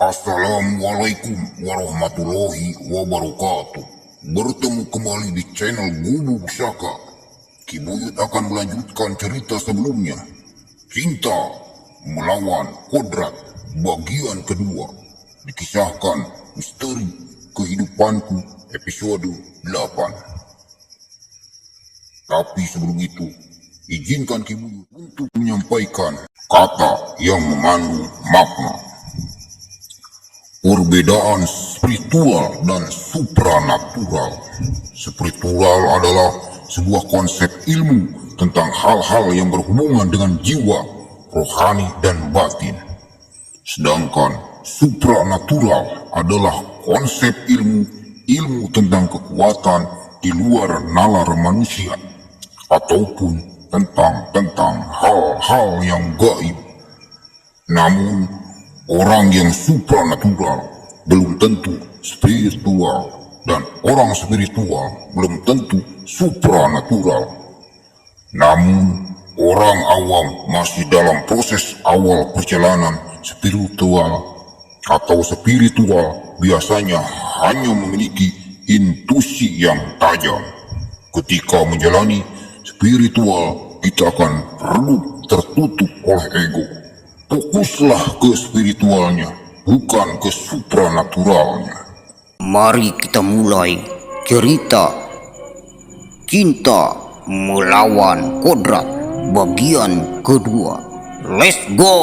Assalamualaikum warahmatullahi wabarakatuh. Bertemu kembali di channel Gubuk Saka. Kibuyut akan melanjutkan cerita sebelumnya. Cinta melawan kodrat bagian kedua. Dikisahkan misteri kehidupanku episode 8. Tapi sebelum itu, izinkan Kibuyut untuk menyampaikan kata yang mengandung makna. Perbedaan spiritual dan supranatural. Spiritual adalah sebuah konsep ilmu tentang hal-hal yang berhubungan dengan jiwa, rohani, dan batin. Sedangkan supranatural adalah konsep ilmu tentang kekuatan di luar nalar manusia, ataupun tentang hal-hal yang gaib. Namun, orang yang supranatural belum tentu spiritual, dan orang spiritual belum tentu supranatural. Namun, orang awam masih dalam proses awal perjalanan spiritual, atau spiritual biasanya hanya memiliki intuisi yang tajam. Ketika menjalani spiritual, kita akan redup tertutup oleh ego. Fokuslah ke spiritualnya, bukan ke supranaturalnya. Mari kita mulai cerita Cinta Melawan Kodrat bagian kedua. Let's go!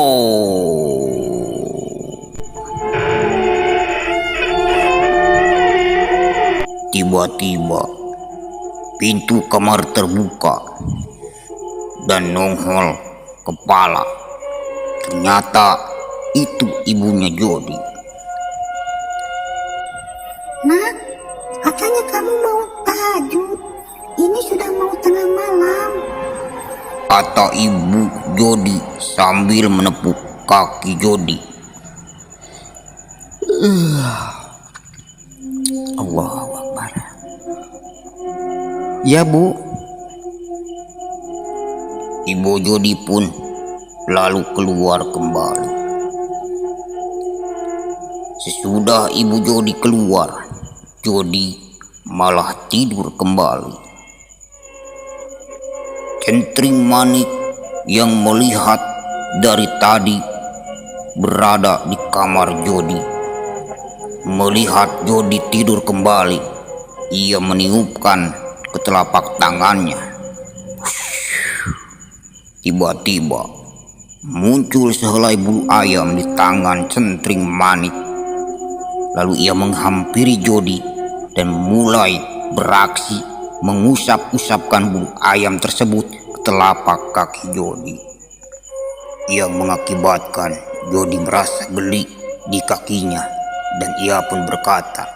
Tiba-tiba pintu kamar terbuka dan nongol kepala. Ternyata itu ibunya Jody. Nak, katanya kamu mau tahajud. Ini sudah mau tengah malam. Kata ibu Jody sambil menepuk kaki Jody. Allahu Akbar. Ya bu. Ibu Jody pun lalu keluar kembali. Sesudah ibu Jody keluar, Jody malah tidur kembali. Centring Manik yang melihat dari tadi berada di kamar Jody. Melihat Jody tidur kembali, ia meniupkan ke telapak tangannya. Tiba-tiba muncul sehelai bulu ayam di tangan Centring Manik. Lalu ia menghampiri Jody dan mulai beraksi mengusap-usapkan bulu ayam tersebut ke telapak kaki Jody, yang mengakibatkan Jody merasa geli di kakinya, dan ia pun berkata,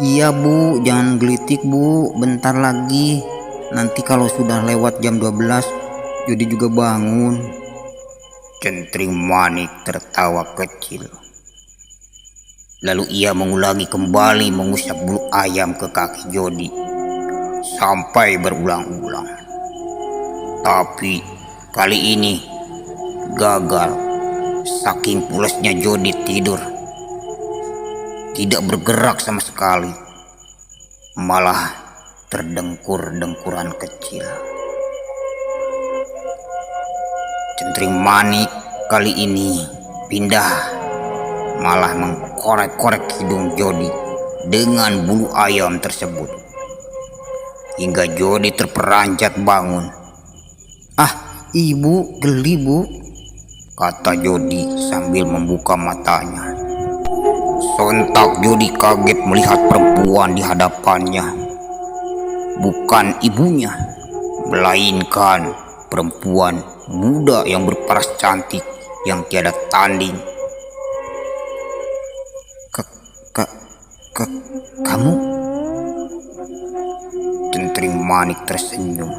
"Iya bu, jangan gelitik bu, bentar lagi. Nanti kalau sudah lewat jam 12, Jody juga bangun." Centring Manik tertawa kecil. Lalu ia mengulangi kembali mengusap bulu ayam ke kaki Jody sampai berulang-ulang. Tapi kali ini gagal. Saking pulasnya Jody tidur, tidak bergerak sama sekali, malah terdengkur-dengkuran kecil. Centring Manik kali ini pindah, malah mengkorek-korek hidung Jody dengan bulu ayam tersebut, hingga Jody terperanjat bangun. "Ah, ibu, geli bu," kata Jody sambil membuka matanya. Sontak Jody kaget melihat perempuan di hadapannya. Bukan ibunya, melainkan perempuan muda yang berparas cantik yang tiada tanding. Kamu? Centring Manik tersenyum.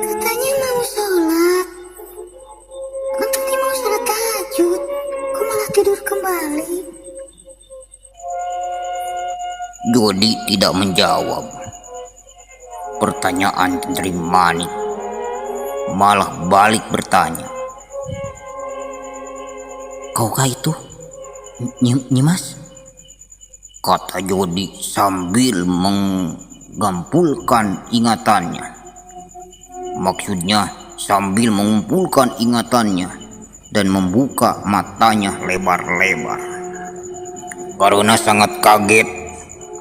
Katanya mau sholat. Katanya mau sholat tahajud. Kok malah tidur kembali? Jody tidak menjawab. pertanyaan Tentri Manik, malah balik bertanya. Kaukah itu Nyimas? Kata Jodi sambil mengampulkan ingatannya. Maksudnya sambil mengumpulkan ingatannya dan membuka matanya lebar-lebar. Karena sangat kaget,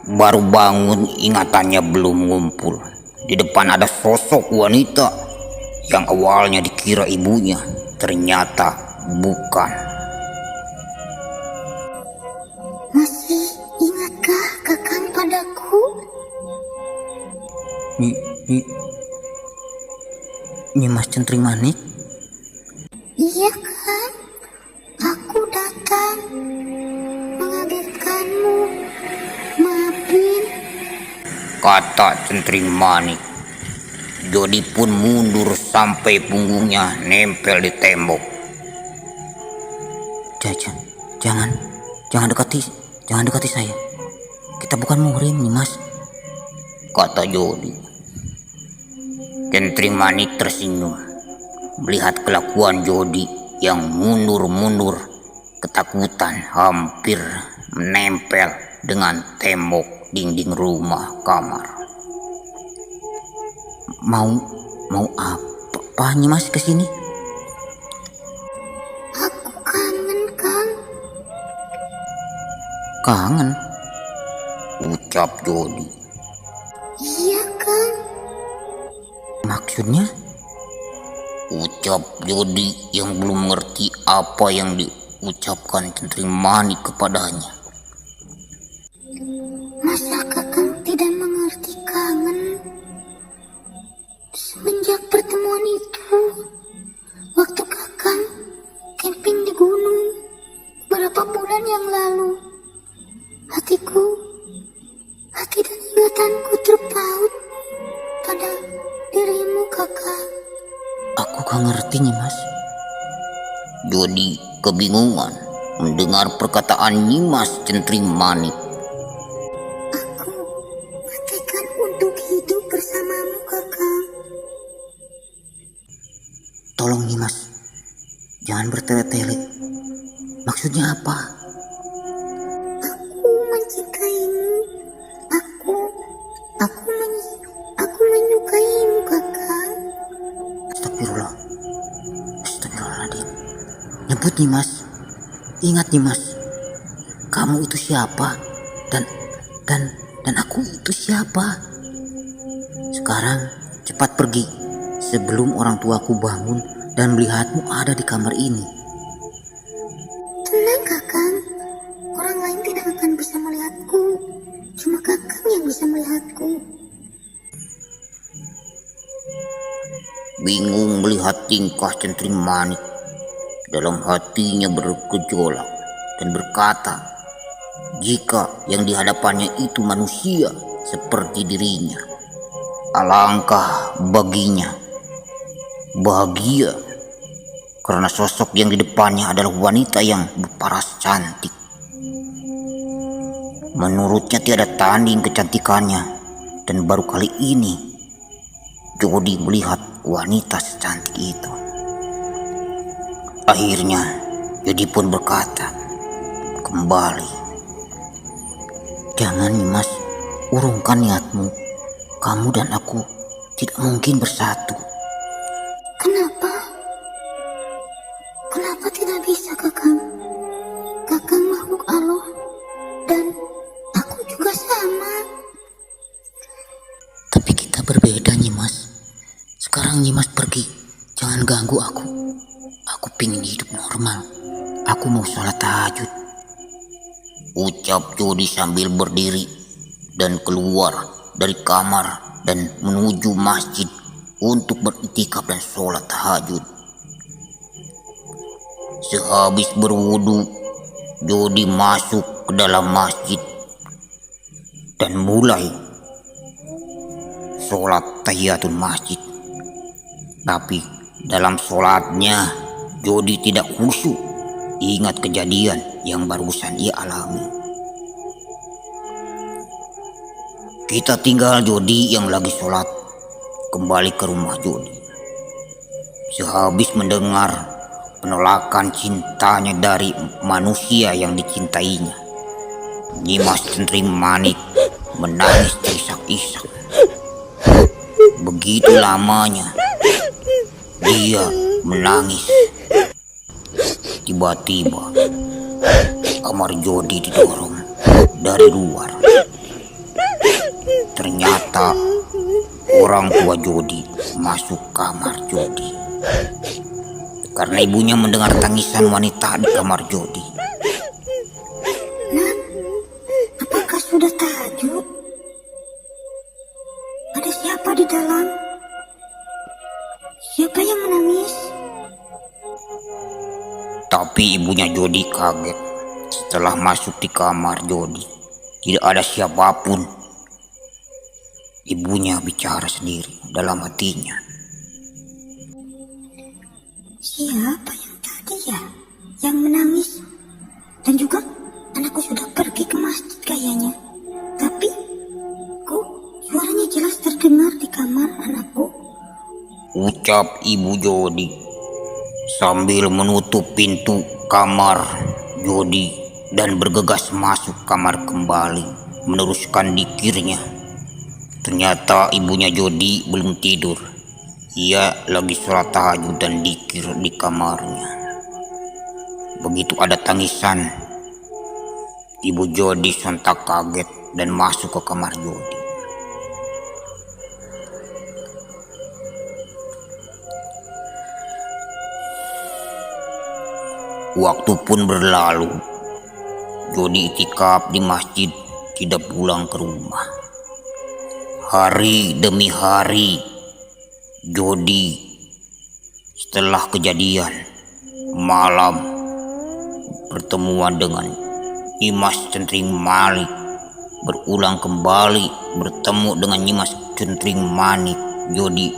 baru bangun ingatannya belum ngumpul. Di depan ada sosok wanita yang awalnya dikira ibunya, ternyata bukan. Masih ingatkah Kakang padaku? Nyimas Centring Manik? Iya kan? Aku datang mengagetkanmu. Maafin. Kata Centri Manik. Jodi pun mundur sampai punggungnya nempel di tembok. Jangan dekati saya. Kita bukan muhrim, Nyimas. Kata Jodi. Centri Manik tersenyum melihat kelakuan Jodi yang mundur-mundur, ketakutan hampir menempel dengan tembok dinding rumah kamar. Mau apa Nyimas kesini? Aku kangen, Kang. Kangen? Ucap Jodi. Iya, Kang. Maksudnya? Ucap Jodi yang belum mengerti apa yang diucapkan Centri Manik kepadanya. Masa Kakang tidak mengerti kangen? Semenjak pertemuan itu, waktu Kakang camping di gunung beberapa bulan yang lalu, hati dan ingatanku terpaut pada dirimu, Kakang. Aku gak ngerti, Nyimas. Jodi kebingungan mendengar perkataan Nyimas Centri Manik. Aku bertekad untuk hidup bersamamu, Kakang. Tolong Nyimas, jangan bertele-tele. Maksudnya apa? Aku mencintaimu. Aku menyukaimu, Kakang. Astagfirullahaladzim. Nyebut Nyimas. Ingat Nyimas, kamu itu siapa? Dan aku itu siapa? Sekarang cepat pergi sebelum orang tuaku bangun dan melihatmu ada di kamar ini. Tenang, Kakang. Orang lain tidak akan bisa melihatku. Cuma Kakang yang bisa melihatku. Bingung melihat tingkah Centri Manik, dalam hatinya bergejolak dan berkata, jika yang dihadapannya itu manusia seperti dirinya, alangkah baginya bahagia, karena sosok yang di depannya adalah wanita yang berparas cantik. Menurutnya tiada tanding kecantikannya, dan baru kali ini Jodi melihat wanita secantik itu. Akhirnya Jodi pun berkata kembali, Jangan Nyimas, urungkan niatmu. Kamu dan aku tidak mungkin bersatu. Kenapa? Kenapa tidak bisa, Kakang? Kakang makhluk Allah dan aku juga sama. Tapi kita berbeda Nyimas. Sekarang Nyimas pergi. Jangan ganggu aku. Aku pingin hidup normal. Aku mau sholat tahajud. ucap Jodi sambil berdiri dan keluar dari kamar dan menuju masjid untuk beriktikaf dan sholat tahajud. Sehabis berwudu, Jodi masuk ke dalam masjid dan mulai sholat tahiyatul masjid. Tapi dalam sholatnya Jodi tidak khusyuk, ingat kejadian yang barusan ia alami. Kita tinggal Jodi yang lagi sholat kembali ke rumah Jody. Sehabis mendengar penolakan cintanya dari manusia yang dicintainya, Nyimas Centring Manik menangis terisak-isak. Begitu lamanya dia menangis. Tiba-tiba kamar Jody didorong dari luar. Ternyata orang tua Jody masuk kamar Jody karena ibunya mendengar tangisan wanita di kamar Jody. Nak, apakah sudah tahajud? Ada siapa di dalam? Siapa yang menangis? Tapi ibunya Jody kaget setelah masuk di kamar Jody. Tidak ada siapapun. Ibunya bicara sendiri dalam hatinya. Siapa yang tadi ya? Yang menangis? Dan juga anakku sudah pergi ke masjid kayaknya. Tapi kok suaranya jelas terdengar di kamar anakku? Ucap ibu Jody sambil menutup pintu kamar Jody dan bergegas masuk kamar kembali meneruskan dikirnya. Ternyata ibunya Jody belum tidur. Ia lagi sholat tahajud dan dikir di kamarnya. Begitu ada tangisan, ibu Jody sontak kaget dan masuk ke kamar Jody. Waktu pun berlalu. Jody itikaf di masjid, tidak pulang ke rumah. Hari demi hari, Jody setelah kejadian malam pertemuan dengan Nyimas Centring Manik berulang kembali bertemu dengan Nyimas Centring Manik. Jody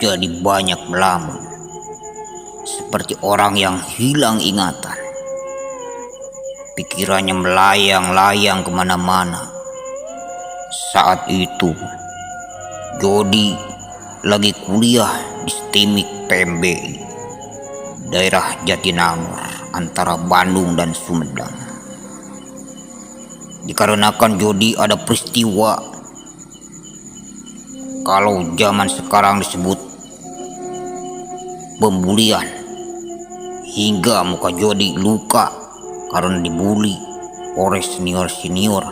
jadi banyak melamun, seperti orang yang hilang ingatan. Pikirannya melayang-layang kemana-mana. Saat itu Jody lagi kuliah di STIMIK PMBI daerah Jatinangor antara Bandung dan Sumedang. Dikarenakan Jody ada peristiwa, kalau zaman sekarang disebut pembulian, hingga muka Jody luka karena dibuli oleh senior-senior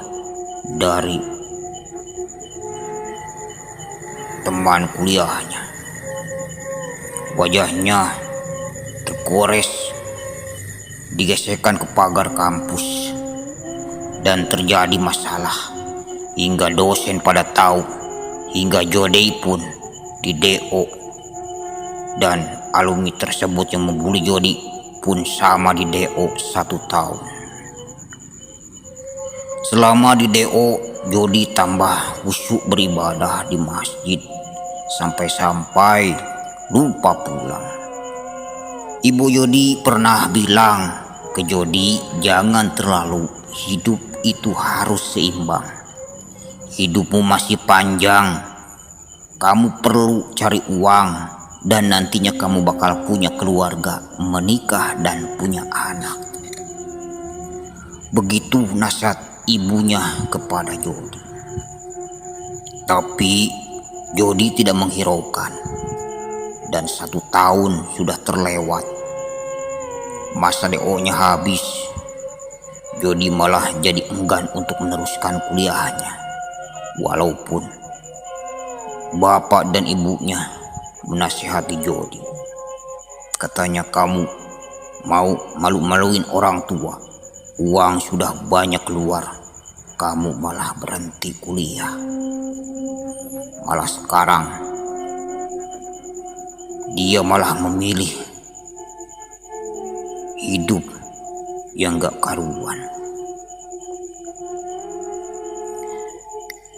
dari teman kuliahnya. Wajahnya tergores, digesekkan ke pagar kampus, dan terjadi masalah hingga dosen pada tahu, hingga Jody pun di DO, dan alumni tersebut yang membuli Jody pun sama di DO 1 tahun. Selama di DO, Jody tambah khusyuk beribadah di masjid sampai-sampai lupa pulang. Ibu Jody pernah bilang ke Jody, jangan terlalu, hidup itu harus seimbang. Hidupmu masih panjang, kamu perlu cari uang, dan nantinya kamu bakal punya keluarga, menikah dan punya anak. Begitu nasihat ibunya kepada Jody. Tapi Jody tidak menghiraukan, dan 1 tahun sudah terlewat. Masa DO-nya habis. Jody malah jadi enggan untuk meneruskan kuliahnya, walaupun bapak dan ibunya menasihati Jody. Katanya, kamu mau malu-maluin orang tua, uang sudah banyak keluar, kamu malah berhenti kuliah. Malah sekarang dia malah memilih hidup yang gak karuan.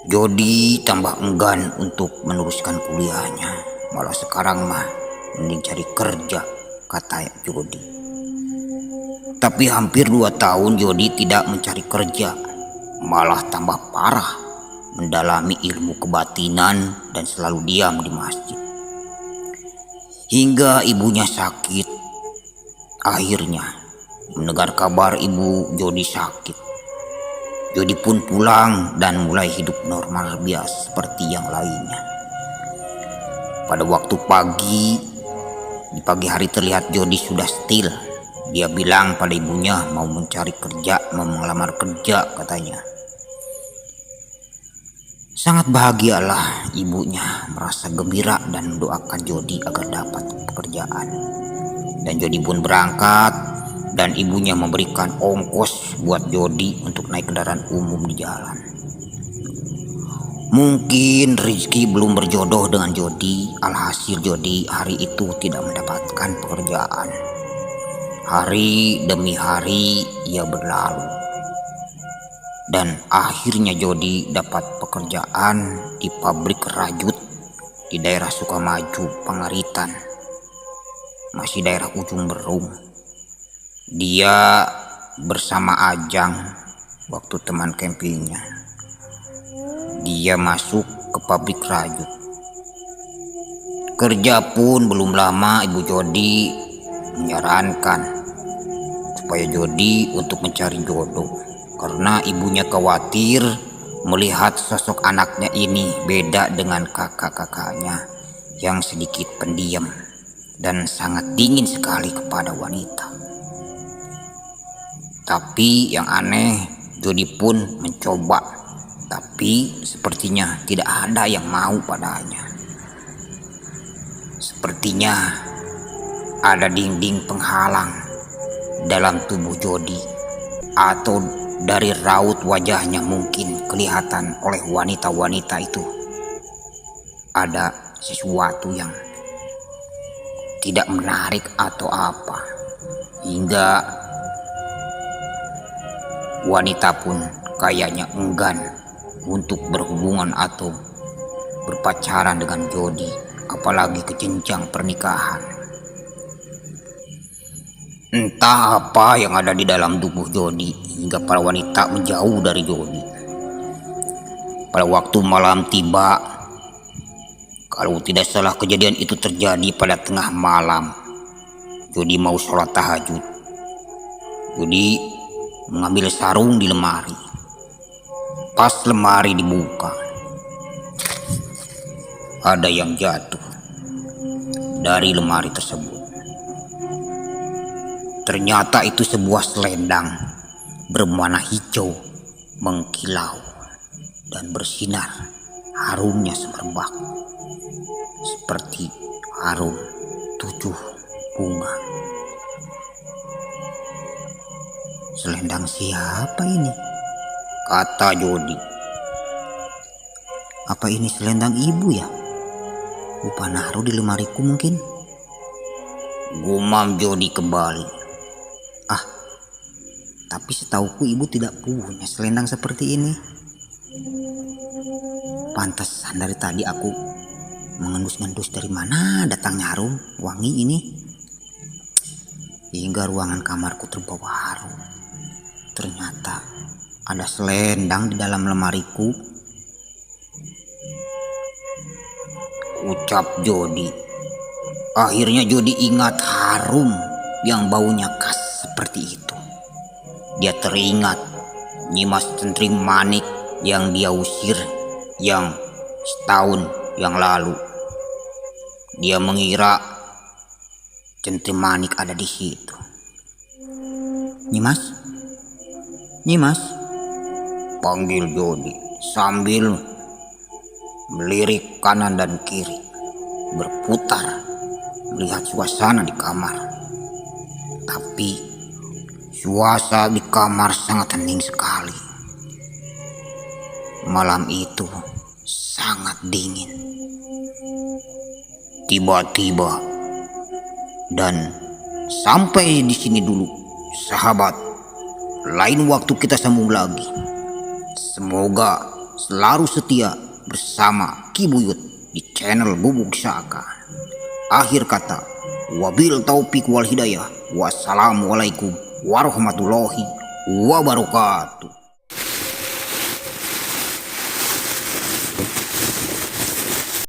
Jody tambah enggan untuk meneruskan kuliahnya. Malah sekarang mah mending cari kerja, kata Jody. Tapi hampir 2 tahun Jody tidak mencari kerja. Malah tambah parah. mendalami ilmu kebatinan dan selalu diam di masjid. Hingga ibunya sakit. Akhirnya mendengar kabar ibu Jody sakit, Jody pun pulang dan mulai hidup normal biasa seperti yang lainnya. Pada waktu di pagi hari terlihat Jody sudah still. Dia bilang pada ibunya mau mencari kerja, mau melamar kerja katanya. Sangat bahagialah ibunya, merasa gembira dan mendoakan Jody agar dapat pekerjaan. Dan Jody pun berangkat dan ibunya memberikan ongkos buat Jody untuk naik kendaraan umum di jalan. Mungkin rezeki belum berjodoh dengan Jody, alhasil Jody hari itu tidak mendapatkan pekerjaan. Hari demi hari ia berlalu. Dan akhirnya Jody dapat pekerjaan di pabrik rajut di daerah Sukamaju, Pangaritan. Masih daerah Ujung Berung. Dia bersama Ajang waktu teman campingnya. Dia masuk ke pabrik rajut. Kerja pun belum lama ibu Jody menyarankan supaya Jody untuk mencari jodoh. Karena ibunya khawatir melihat sosok anaknya ini beda dengan kakak-kakaknya yang sedikit pendiam dan sangat dingin sekali kepada wanita. Tapi yang aneh, Jody pun mencoba. Tapi sepertinya tidak ada yang mau padanya. Sepertinya ada dinding penghalang dalam tubuh Jody, atau dari raut wajahnya mungkin kelihatan oleh wanita-wanita itu ada sesuatu yang tidak menarik atau apa, hingga wanita pun kayaknya enggan untuk berhubungan atau berpacaran dengan Jody, apalagi ke jenjang pernikahan. Entah apa yang ada di dalam tubuh Jody hingga para wanita menjauh dari Jody. Pada waktu malam tiba, kalau tidak salah kejadian itu terjadi pada tengah malam. Jody mau sholat tahajud. Jody mengambil sarung di lemari. Pas lemari dibuka, ada yang jatuh dari lemari tersebut. Ternyata itu sebuah selendang berwarna hijau, mengkilau dan bersinar. Harumnya semerbak seperti harum 7 bunga. Selendang siapa ini? Kata Jody. Apa ini selendang ibu ya? Lupa naruh di lemariku mungkin. Gumam Jody kembali. Tapi setauku ibu tidak punya selendang seperti ini. Pantesan dari tadi aku mengendus-ngendus dari mana datangnya harum wangi ini. Hingga ruangan kamarku terbawa harum. Ternyata ada selendang di dalam lemariku, ucap Jody. Akhirnya Jody ingat harum yang baunya khas seperti itu. Dia teringat Nyimas Centring Manik yang dia usir yang setahun yang lalu. Dia mengira Centring Manik ada di situ. Nyimas? Nyimas? Panggil Jody sambil melirik kanan dan kiri, berputar melihat suasana di kamar. Tapi suasana di kamar sangat hening sekali. Malam itu sangat dingin. Tiba-tiba, dan sampai di sini dulu, sahabat. Lain waktu kita sambung lagi. Semoga selalu setia bersama Ki Buyut di channel Bubuk Saka. Akhir kata, wabil taufik wal hidayah. Wassalamualaikum warahmatullahi wabarakatuh.